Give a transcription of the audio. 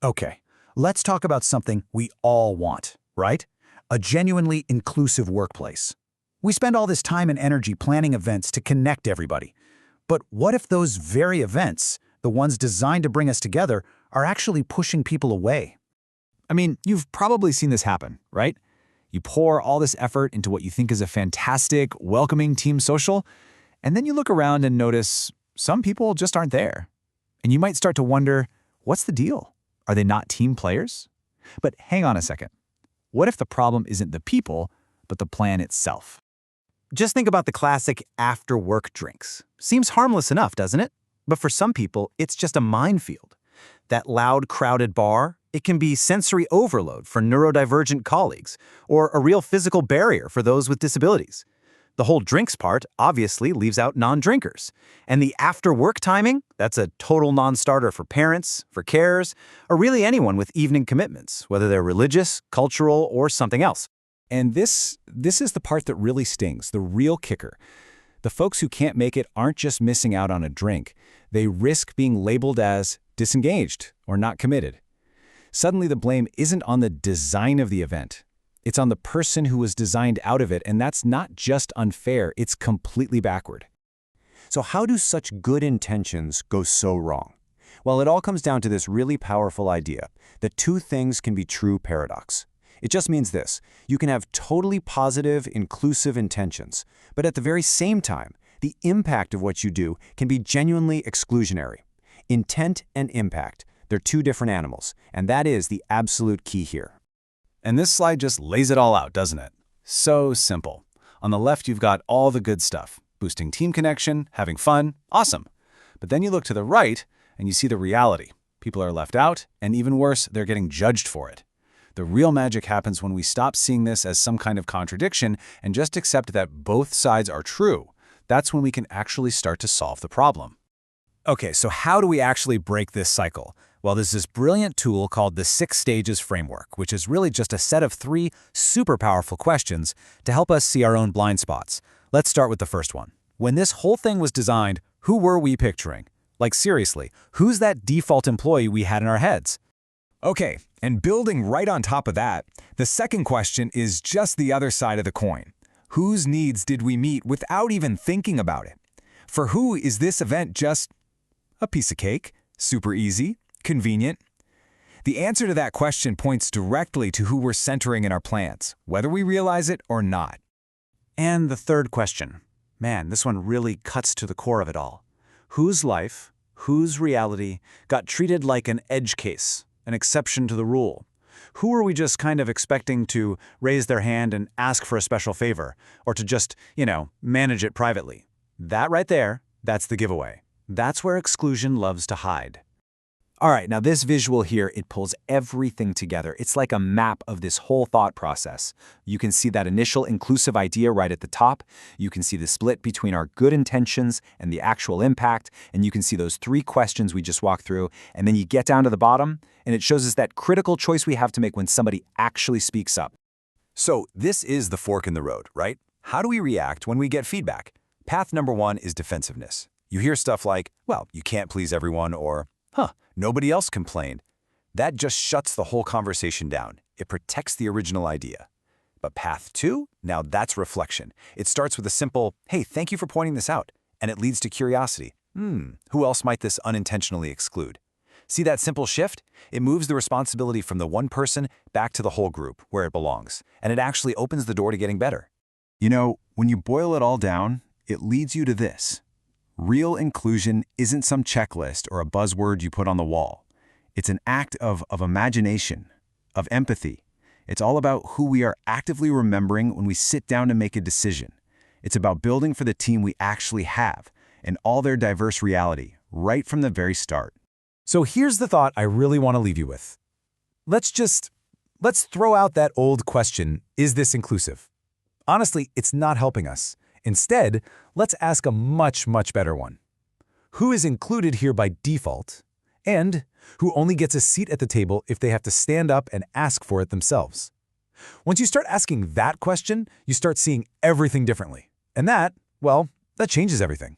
Okay, let's talk about something we all want, right? A genuinely inclusive workplace. We spend all this time and energy planning events to connect everybody. But what if those very events, the ones designed to bring us together, are actually pushing people away? I mean, you've probably seen this happen, right? You pour all this effort into what you think is a fantastic, welcoming team social, and then you look around and notice some people just aren't there. And you might start to wonder, what's the deal? Are they not team players? But hang on a second. What if the problem isn't the people, but the plan itself? Just think about the classic after-work drinks. Seems harmless enough, doesn't it? But for some people, it's just a minefield. That loud, crowded bar, it can be sensory overload for neurodivergent colleagues, or a real physical barrier for those with disabilities. The whole drinks part obviously leaves out non-drinkers. And the after-work timing, that's a total non-starter for parents, for carers, or really anyone with evening commitments, whether they're religious, cultural, or something else. And this is the part that really stings, the real kicker. The folks who can't make it aren't just missing out on a drink. They risk being labeled as disengaged or not committed. Suddenly the blame isn't on the design of the event. It's on the person who was designed out of it, and that's not just unfair, it's completely backward. So how do such good intentions go so wrong? Well, it all comes down to this really powerful idea that two things can be true paradox. It just means this: you can have totally positive, inclusive intentions, but at the very same time, the impact of what you do can be genuinely exclusionary. Intent and impact, they're two different animals, and that is the absolute key here. And this slide just lays it all out, doesn't it? So simple. On the left, you've got all the good stuff. Boosting team connection, having fun, awesome. But then you look to the right, and you see the reality. People are left out, and even worse, they're getting judged for it. The real magic happens when we stop seeing this as some kind of contradiction and just accept that both sides are true. That's when we can actually start to solve the problem. Okay, so how do we actually break this cycle? Well, there's this brilliant tool called the 6 Stages Framework, which is really just a set of 3 super powerful questions to help us see our own blind spots. Let's start with the first one. When this whole thing was designed, who were we picturing? Like seriously, who's that default employee we had in our heads? Okay, and building right on top of that, the second question is just the other side of the coin. Whose needs did we meet without even thinking about it? For who is this event just a piece of cake? Super easy? Convenient? The answer to that question points directly to who we're centering in our plans, whether we realize it or not. And the third question. Man, this one really cuts to the core of it all. Whose life, whose reality got treated like an edge case, an exception to the rule? Who are we just kind of expecting to raise their hand and ask for a special favor, or to just, manage it privately? That right there, that's the giveaway. That's where exclusion loves to hide. All right, now this visual here, it pulls everything together. It's like a map of this whole thought process. You can see that initial inclusive idea right at the top. You can see the split between our good intentions and the actual impact. And you can see those 3 questions we just walked through. And then you get down to the bottom, and it shows us that critical choice we have to make when somebody actually speaks up. So this is the fork in the road, right? How do we react when we get feedback? Path number 1 is defensiveness. You hear stuff like, well, you can't please everyone, or, nobody else complained. That just shuts the whole conversation down. It protects the original idea. But path 2, now that's reflection. It starts with a simple, hey, thank you for pointing this out. And it leads to curiosity. Who else might this unintentionally exclude? See that simple shift? It moves the responsibility from the one person back to the whole group, where it belongs. And it actually opens the door to getting better. You know, when you boil it all down, it leads you to this. Real inclusion isn't some checklist or a buzzword you put on the wall. It's an act of imagination, of empathy. It's all about who we are actively remembering when we sit down to make a decision. It's about building for the team we actually have and all their diverse reality right from the very start. So here's the thought I really want to leave you with. Let's throw out that old question, is this inclusive? Honestly, it's not helping us. Instead, let's ask a much, much better one. Who is included here by default, and who only gets a seat at the table if they have to stand up and ask for it themselves? Once you start asking that question, you start seeing everything differently. And that changes everything.